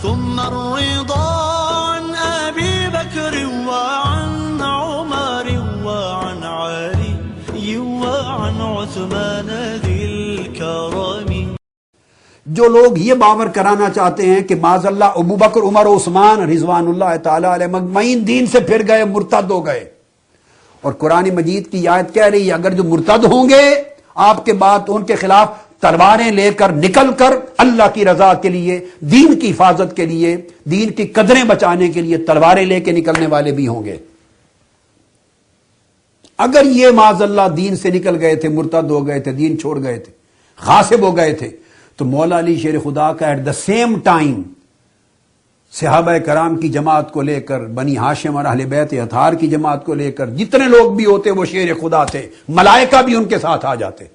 ثم الرضا عن أبي بكر وعن عمر وعن علي وعن عثمان ذي الكرم. جو لوگ یہ باور کرانا چاہتے ہیں کہ معاذ اللہ ابو بکر عمر و عثمان رضوان اللہ تعالی علیہ مجمعین دین سے پھر گئے، مرتد ہو گئے، اور قرآن مجید کی آیت کہہ رہی ہے اگر جو مرتد ہوں گے آپ کے بعد ان کے خلاف تلواریں لے کر نکل کر اللہ کی رضا کے لیے، دین کی حفاظت کے لیے، دین کی قدریں بچانے کے لیے تلواریں لے کے نکلنے والے بھی ہوں گے. اگر یہ معاذ اللہ دین سے نکل گئے تھے، مرتد ہو گئے تھے، دین چھوڑ گئے تھے، غاصب ہو گئے تھے، تو مولا علی شیر خدا کا ایٹ دا سیم ٹائم صحابہ کرام کی جماعت کو لے کر، بنی ہاشم اور اہل بیت اطہار کی جماعت کو لے کر جتنے لوگ بھی ہوتے وہ شیر خدا تھے. ملائکہ بھی ان کے ساتھ آ جاتے،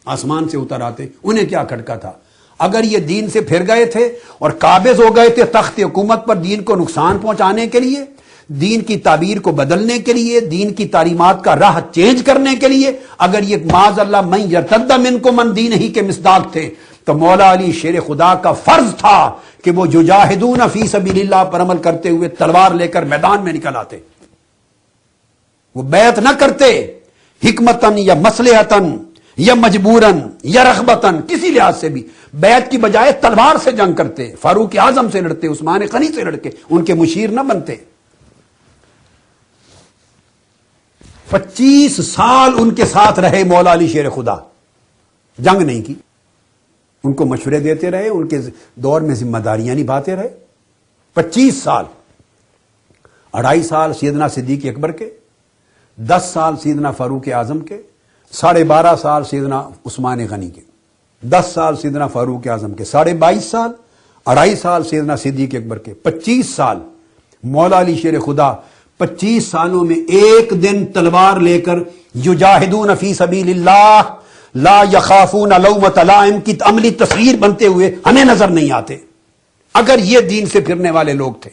آسمان سے اتر آتے. انہیں کیا کھٹکا تھا؟ اگر یہ دین سے پھر گئے تھے اور قابض ہو گئے تھے تخت حکومت پر دین کو نقصان پہنچانے کے لیے، دین کی تعبیر کو بدلنے کے لیے، دین کی تعلیمات کا راہ چینج کرنے کے لیے، اگر یہ معاذ اللہ من یرتد منکم عن دینہ کے مصداق تھے، تو مولا علی شیر خدا کا فرض تھا کہ وہ یجاہدون فی سبیل اللہ پر عمل کرتے ہوئے تلوار لے کر میدان میں نکل آتے. وہ بیعت نہ کرتے حکمتن یا مصلحتن یا مجبورن یا رغبتن، کسی لحاظ سے بھی بیعت کی بجائے تلوار سے جنگ کرتے، فاروق اعظم سے لڑتے، عثمان غنی سے لڑکے، ان کے مشیر نہ بنتے. 25 سال ان کے ساتھ رہے مولا علی شیر خدا، جنگ نہیں کی، ان کو مشورے دیتے رہے، ان کے دور میں ذمہ داریاں نبھاتے رہے. 25 سال، 2.5 سال سیدنا صدیق اکبر کے، 10 سال سیدنا فاروق اعظم کے، 12.5 سال سیدنا عثمان غنی کے، 10 سال سیدنا فاروق اعظم کے، 22.5 سال، 2.5 سال سیدنا صدیق اکبر کے، 25 سال مولا علی شیر خدا. 25 سالوں میں ایک دن تلوار لے کر یجاہدون فی سبیل اللہ لا یخافون لومۃ لائم کی عملی تصویر بنتے ہوئے ہمیں نظر نہیں آتے اگر یہ دین سے پھرنے والے لوگ تھے.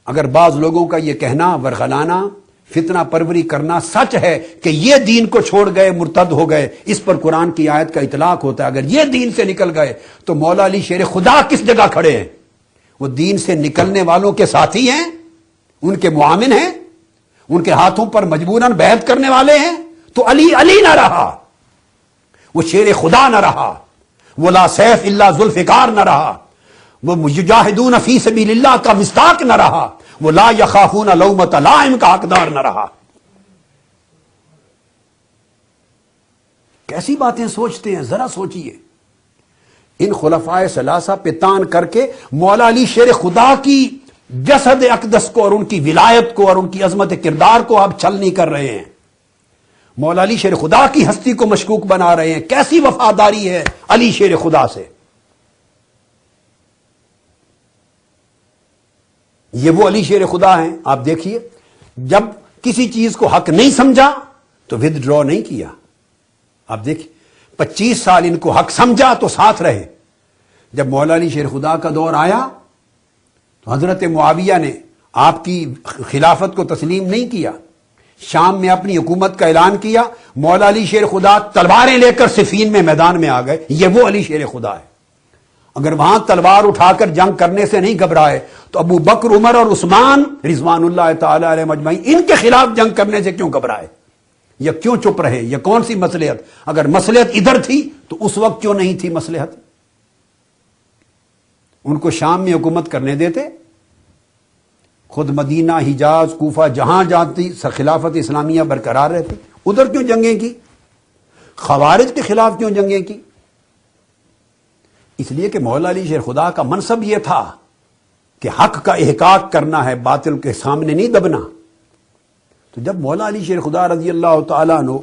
اگر بعض لوگوں کا یہ کہنا ورغلانا، فتنہ پروری کرنا سچ ہے کہ یہ دین کو چھوڑ گئے، مرتد ہو گئے، اس پر قرآن کی آیت کا اطلاق ہوتا ہے. اگر یہ دین سے نکل گئے تو مولا علی شیر خدا کس جگہ کھڑے ہیں؟ وہ دین سے نکلنے والوں کے ساتھی ہیں، ان کے معاون ہیں، ان کے ہاتھوں پر مجبوراً بیعت کرنے والے ہیں. تو علی نہ رہا، وہ شیر خدا نہ رہا، وہ لا سیف الا ذوالفقار نہ رہا، وہ یجاہدون فی سبیل اللہ کا مصداق نہ رہا، وہ لا یخافون لومۃ لائم کا حقدار نہ رہا. کیسی باتیں سوچتے ہیں، ذرا سوچئے. ان خلفائے ثلاثہ پہ تان کر کے مولا علی شیر خدا کی جسد اقدس کو اور ان کی ولایت کو اور ان کی عظمت کردار کو آپ چھل نہیں کر رہے ہیں. مولا علی شیر خدا کی ہستی کو مشکوک بنا رہے ہیں. کیسی وفاداری ہے علی شیر خدا سے. یہ وہ علی شیر خدا ہیں. آپ دیکھیے، جب کسی چیز کو حق نہیں سمجھا تو ود ڈرا نہیں کیا. آپ دیکھیے 25 سال ان کو حق سمجھا تو ساتھ رہے. جب مولا علی شیر خدا کا دور آیا تو حضرت معاویہ نے آپ کی خلافت کو تسلیم نہیں کیا، شام میں اپنی حکومت کا اعلان کیا. مولا علی شیر خدا تلواریں لے کر صفین میں میدان میں آ گئے. یہ وہ علی شیر خدا ہے. اگر وہاں تلوار اٹھا کر جنگ کرنے سے نہیں گھبرائے تو ابو بکر، عمر اور عثمان رضوان اللہ تعالی علیہ مجمعین ان کے خلاف جنگ کرنے سے کیوں گھبرائے؟ یا کیوں چپ رہے؟ یا کون سی مصلحت؟ اگر مصلحت ادھر تھی تو اس وقت کیوں نہیں تھی مصلحت؟ ان کو شام میں حکومت کرنے دیتے، خود مدینہ، حجاز، کوفہ جہاں جاتی خلافت اسلامیہ برقرار رہتی. ادھر کیوں جنگیں کی؟ خوارج کے خلاف کیوں جنگیں کی؟ اس لیے کہ مولا علی شیر خدا کا منصب یہ تھا کہ حق کا احقاق کرنا ہے، باطل کے سامنے نہیں دبنا. تو جب مولا علی شیر خدا رضی اللہ تعالیٰ عنہ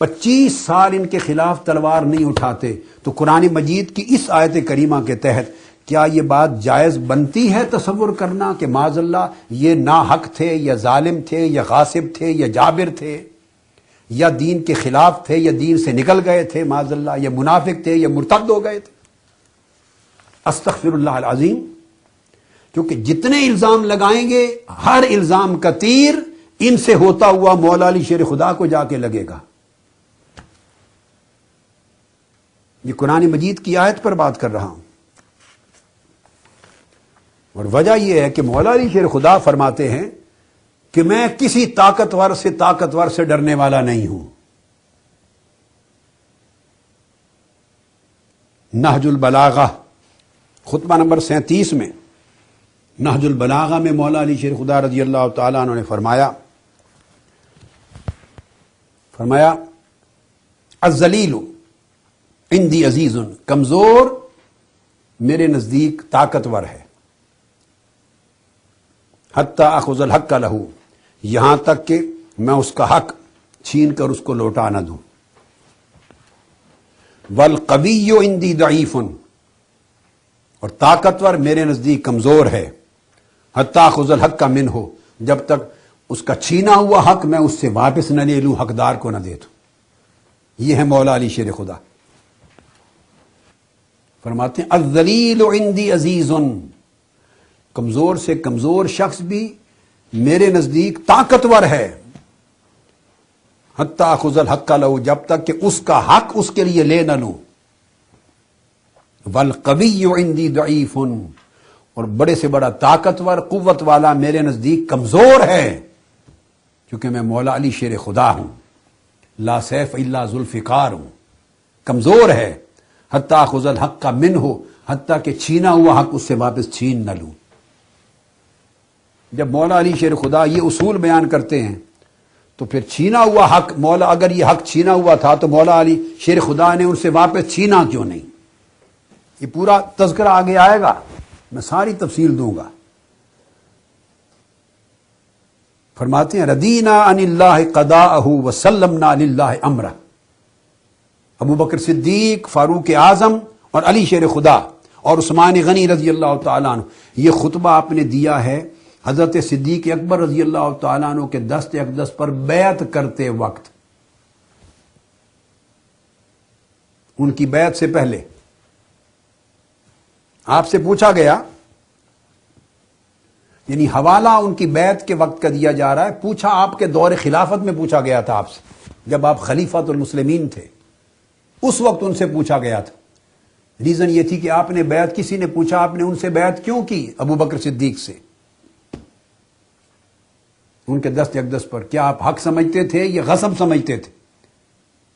25 سال ان کے خلاف تلوار نہیں اٹھاتے تو قرآن مجید کی اس آیت کریمہ کے تحت کیا یہ بات جائز بنتی ہے تصور کرنا کہ معاذ اللہ یہ ناحق تھے یا ظالم تھے یا غاصب تھے یا جابر تھے یا دین کے خلاف تھے یا دین سے نکل گئے تھے معاذ اللہ، یا منافق تھے یا مرتد ہو گئے تھے؟ استغفر اللہ العظیم. کیونکہ جتنے الزام لگائیں گے ہر الزام کا تیر ان سے ہوتا ہوا مولا علی شیر خدا کو جا کے لگے گا. یہ قرآن مجید کی آیت پر بات کر رہا ہوں. اور وجہ یہ ہے کہ مولا علی شیر خدا فرماتے ہیں کہ میں کسی طاقتور سے ڈرنے والا نہیں ہوں. نہج البلاغہ خطبہ نمبر 37 میں، نہج البلاغہ میں مولا علی شیر خدا رضی اللہ تعالیٰ عنہ نے فرمایا الذلیل عندی عزیز، کمزور میرے نزدیک طاقتور ہے، حتی اخذ الحق لہ، یہاں تک کہ میں اس کا حق چھین کر اس کو لوٹا نہ دوں. والقوی عندی ضعیف، اور طاقتور میرے نزدیک کمزور ہے، حتی اخذ الحق منہ، جب تک اس کا چھینا ہوا حق میں اس سے واپس نہ لے لوں، حقدار کو نہ دے دوں. یہ ہے مولا علی شیر خدا. فرماتے ہیں الذلیل عندی عزیز، کمزور سے کمزور شخص بھی میرے نزدیک طاقتور ہے، حتی اخذ الحق لہ، جب تک کہ اس کا حق اس کے لیے لے نہ لوں. والقوی عندی ضعیف، اور بڑے سے بڑا طاقتور قوت والا میرے نزدیک کمزور ہے، کیونکہ میں مولا علی شیر خدا ہوں، لا سیف الا ذوالفقار ہوں، کمزور ہے. حتی اخذ الحق منہ، حتیٰ کہ چھینا ہوا حق اس سے واپس چھین نہ لوں. جب مولا علی شیر خدا یہ اصول بیان کرتے ہیں تو پھر چھینا ہوا حق، مولا اگر یہ حق چھینا ہوا تھا تو مولا علی شیر خدا نے ان سے واپس چھینا کیوں نہیں؟ یہ پورا تذکرہ آگے آئے گا، میں ساری تفصیل دوں گا. فرماتے ہیں رضینا عن اللہ قضاءہ وسلمنا للہ امرہ. ابو بکر صدیق، فاروق اعظم اور علی شیر خدا اور عثمان غنی رضی اللہ تعالیٰ عنہ، یہ خطبہ آپ نے دیا ہے حضرت صدیق اکبر رضی اللہ تعالیٰ عنہ کے دست اقدس پر بیعت کرتے وقت. ان کی بیعت سے پہلے آپ سے پوچھا گیا، یعنی حوالہ ان کی بیعت کے وقت کا دیا جا رہا ہے، پوچھا آپ کے دور خلافت میں پوچھا گیا تھا آپ سے، جب آپ خلیفۃ المسلمین تھے اس وقت ان سے پوچھا گیا تھا. ریزن یہ تھی کہ آپ نے بیعت، کسی نے پوچھا آپ نے ان سے بیعت کیوں کی ابو بکر صدیق سے، ان کے دست اقدس پر؟ کیا آپ حق سمجھتے تھے یا غصب سمجھتے تھے؟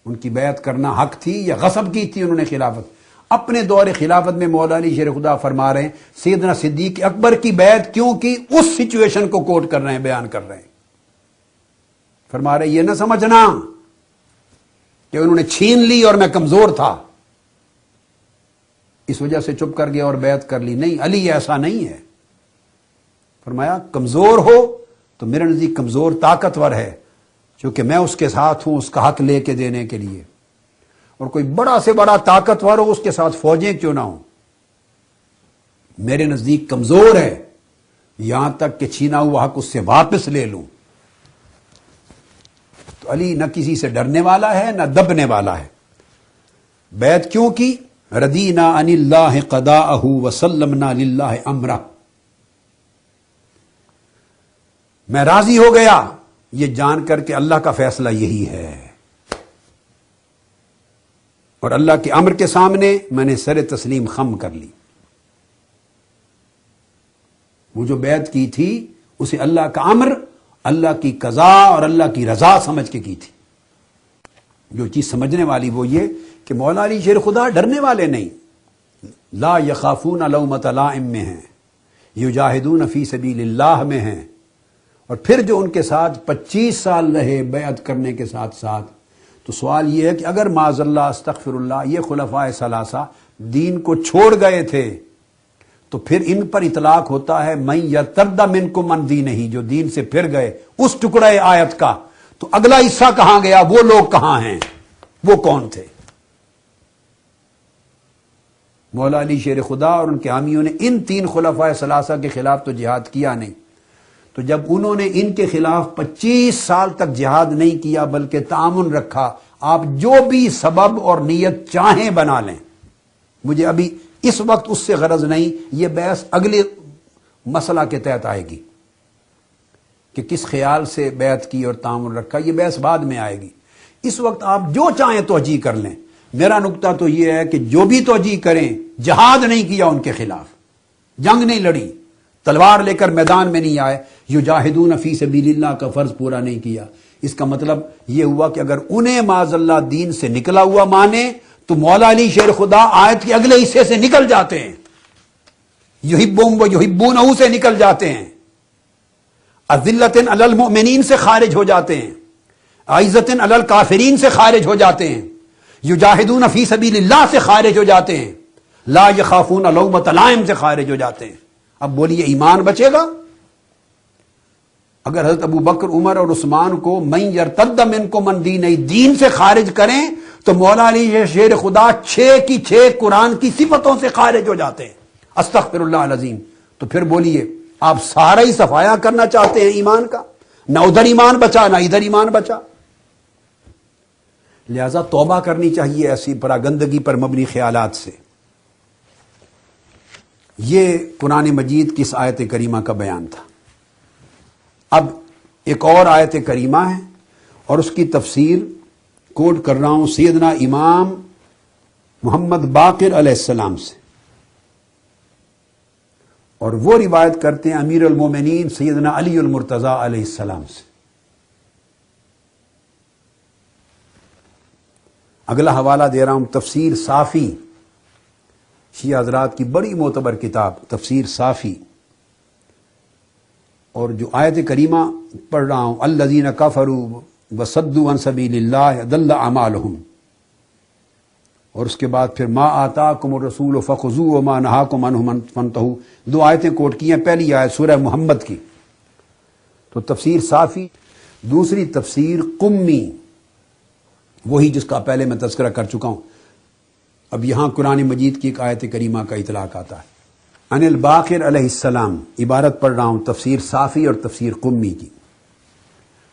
ان کی بیعت کرنا حق تھی یا غصب کی تھی انہوں نے خلافت؟ اپنے دور خلافت میں مولا علی شیر خدا فرما رہے ہیں سیدنا صدیق اکبر کی بیعت کیوں کی، اس سچویشن کو کوٹ کر رہے ہیں، بیان کر رہے ہیں. فرما رہے یہ نہ سمجھنا کہ انہوں نے چھین لی اور میں کمزور تھا اس وجہ سے چپ کر گیا اور بیعت کر لی. نہیں، علی ایسا نہیں ہے. فرمایا کمزور ہو تو میرے نزدیک کمزور طاقتور ہے، چونکہ میں اس کے ساتھ ہوں اس کا حق لے کے دینے کے لیے. اور کوئی بڑا سے بڑا طاقتور ہو، اس کے ساتھ فوجیں کیوں نہ ہوں، میرے نزدیک کمزور ہے، یہاں تک کہ چھینا ہوا حق اس سے واپس لے لوں. تو علی نہ کسی سے ڈرنے والا ہے نہ دبنے والا ہے. بیعت کیوں کی؟ رضینا عن اللہ قضاءہ وسلمنا للہ امرہ، میں راضی ہو گیا یہ جان کر کہ اللہ کا فیصلہ یہی ہے، اور اللہ کے امر کے سامنے میں نے سر تسلیم خم کر لی. وہ جو بیعت کی تھی اسے اللہ کا امر، اللہ کی قضا اور اللہ کی رضا سمجھ کے کی تھی. جو چیز سمجھنے والی وہ یہ کہ مولا علی شیر خدا ڈرنے والے نہیں، لا یخافون لومۃ لائم میں ہیں، یجاہدون فی سبیل اللہ میں ہیں. اور پھر جو ان کے ساتھ 25 سال رہے بیعت کرنے کے ساتھ ساتھ، تو سوال یہ ہے کہ اگر معاذ اللہ استغفر اللہ یہ خلفائے ثلاثہ دین کو چھوڑ گئے تھے تو پھر ان پر اطلاق ہوتا ہے من یرتد منکم عن دینہ، جو دین سے پھر گئے اس ٹکڑے آیت کا. تو اگلا حصہ کہاں گیا؟ وہ لوگ کہاں ہیں؟ وہ کون تھے؟ مولا علی شیر خدا اور ان کے حامیوں نے ان 3 خلفائے ثلاثہ کے خلاف تو جہاد کیا نہیں. تو جب انہوں نے ان کے خلاف 25 سال تک جہاد نہیں کیا بلکہ تعاون رکھا، آپ جو بھی سبب اور نیت چاہیں بنا لیں، مجھے ابھی اس وقت اس سے غرض نہیں، یہ بحث اگلے مسئلہ کے تحت آئے گی کہ کس خیال سے بیعت کی اور تعاون رکھا، یہ بحث بعد میں آئے گی. اس وقت آپ جو چاہیں توجیہ کر لیں. میرا نقطہ تو یہ ہے کہ جو بھی توجیہ کریں، جہاد نہیں کیا ان کے خلاف، جنگ نہیں لڑی، تلوار لے کر میدان میں نہیں آئے، یجاہدون فی سبیل اللہ کا فرض پورا نہیں کیا۔ اس کا مطلب یہ ہوا کہ اگر انہیں معاذ اللہ دین سے نکلا ہوا مانے تو مولا علی شیر خدا آیت کے اگلے حصے سے نکل جاتے ہیں، یحبہم و یحبونہ سے نکل جاتے ہیں، اذلۃ علی المؤمنین سے خارج ہو جاتے ہیں، عزت علی الکافرین سے خارج ہو جاتے ہیں، یجاہدون فی سبیل اللہ سے خارج ہو جاتے ہیں، لا یخافون لومۃ لائم سے خارج ہو جاتے ہیں۔ اب بولیے ایمان بچے گا؟ اگر حضرت ابو بکر، عمر اور عثمان کو من یرتد منکم عن دین سے خارج کریں تو مولا علی شیر خدا 6 کی 6 قرآن کی صفتوں سے خارج ہو جاتے ہیں، استغفر اللہ العظیم۔ تو پھر بولیے آپ سارا ہی صفایا کرنا چاہتے ہیں ایمان کا؟ نہ ادھر ایمان بچا نہ ادھر ایمان بچا۔ لہذا توبہ کرنی چاہیے ایسی پراگندگی پر مبنی خیالات سے۔ یہ قرآن مجید کی اس آیت کریمہ کا بیان تھا۔ اب ایک اور آیت کریمہ ہے اور اس کی تفسیر کوٹ کر رہا ہوں سیدنا امام محمد باقر علیہ السلام سے، اور وہ روایت کرتے ہیں امیر المومنین سیدنا علی المرتضیٰ علیہ السلام سے۔ اگلا حوالہ دے رہا ہوں تفسیر صافی، شیعہ حضرات کی بڑی معتبر کتاب تفسیر صافی، اور جو آیت کریمہ پڑھ رہا ہوں الذین کفروا وصدوا عن سبیل اللہ ضل اعمالہم، اور اس کے بعد پھر ما آتاکم الرسول فخذوہ وما نہاکم عنہ فانتہوا، 2 آیتیں کوٹ کی ہیں۔ پہلی آیت سورہ محمد کی، تو تفسیر صافی، دوسری تفسیر قمی، وہی جس کا پہلے میں تذکرہ کر چکا ہوں۔ اب یہاں قرآن مجید کی ایک آیت کریمہ کا اطلاق آتا ہے۔ ان الباقر علیہ السلام، عبارت پڑھ رہا ہوں تفسیر صافی اور تفسیر قمی کی۔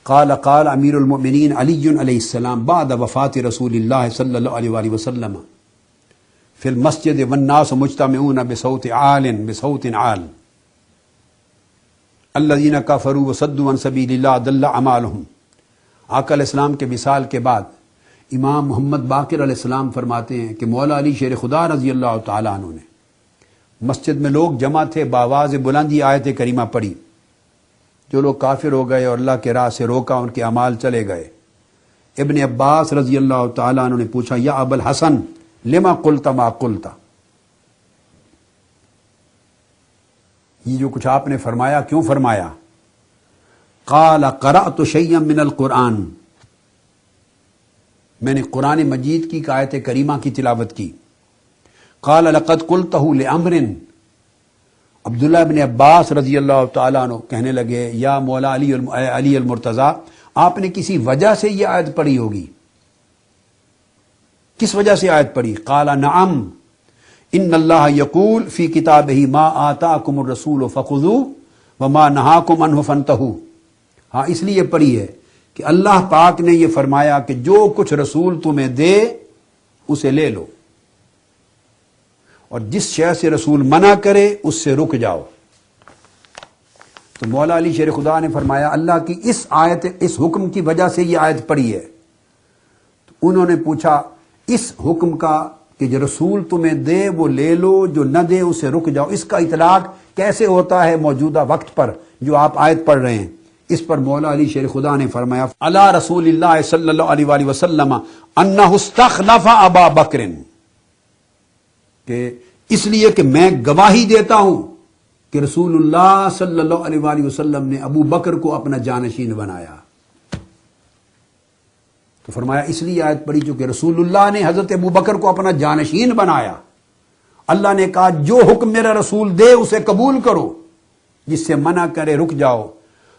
قال امیر المؤمنین علی علیہ السلام بعد وفات رسول اللہ صلی اللہ علیہ وآلہ وسلم فی المسجد والناس مجتمعون بصوت عال الذین کفروا وصدوا عن سبیل اللہ ضل اعمالہم۔ آقا علیہ السلام کے وصال کے بعد امام محمد باقر علیہ السلام فرماتے ہیں کہ مولا علی شیر خدا رضی اللہ تعالیٰ عنہ نے مسجد میں لوگ جمع تھے، بآواز بلندی آیت کریمہ پڑھی۔ جو لوگ کافر ہو گئے اور اللہ کے راہ سے روکا ان کے اعمال چلے گئے۔ ابن عباس رضی اللہ تعالیٰ عنہ نے پوچھا یا ابا الحسن لما قلت ما قلت، یہ جو کچھ آپ نے فرمایا کیوں فرمایا؟ قال قرأت شیئا من القرآن، میں نے قرآن مجید کی آیت کریمہ کی تلاوت کی۔ قال لقد قلتہ لامر، عبداللہ ابن عباس رضی اللہ تعالیٰ عنہ کہنے لگے یا مولا علی المرتضیٰ، آپ نے کسی وجہ سے یہ آیت پڑھی ہوگی، کس وجہ سے آیت پڑھی؟ قال نعم ان اللہ یقول فی کتابہ ما آتاکم الرسول فخذوہ وما نہاکم عنہ فانتہوا۔ ہاں اس لیے پڑھی ہے کہ اللہ پاک نے یہ فرمایا کہ جو کچھ رسول تمہیں دے اسے لے لو، اور جس شے سے رسول منع کرے اس سے رک جاؤ۔ تو مولا علی شیر خدا نے فرمایا اللہ کی اس آیت، اس حکم کی وجہ سے یہ آیت پڑھی ہے۔ تو انہوں نے پوچھا اس حکم کا کہ جو رسول تمہیں دے وہ لے لو، جو نہ دے اسے رک جاؤ، اس کا اطلاق کیسے ہوتا ہے موجودہ وقت پر جو آپ آیت پڑھ رہے ہیں؟ اس پر مولا علی شیر خدا نے فرمایا علی رسول اللہ صلی اللہ علیہ وآلہ وسلم انہ استخلف ابا بکر، کہ اس لیے کہ میں گواہی دیتا ہوں کہ رسول اللہ صلی اللہ علیہ وآلہ وسلم نے ابو بکر کو اپنا جانشین بنایا۔ تو فرمایا اس لیے آیت پڑھی چونکہ رسول اللہ نے حضرت ابو بکر کو اپنا جانشین بنایا۔ اللہ نے کہا جو حکم میرا رسول دے اسے قبول کرو، جس سے منع کرے رک جاؤ۔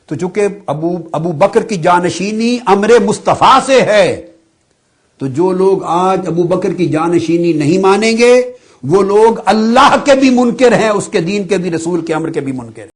تو چونکہ ابو بکر کی جانشینی امر مصطفیٰ سے ہے، تو جو لوگ آج ابو بکر کی جانشینی نہیں مانیں گے وہ لوگ اللہ کے بھی منکر ہیں، اس کے دین کے بھی، رسول کے امر کے بھی منکر ہیں۔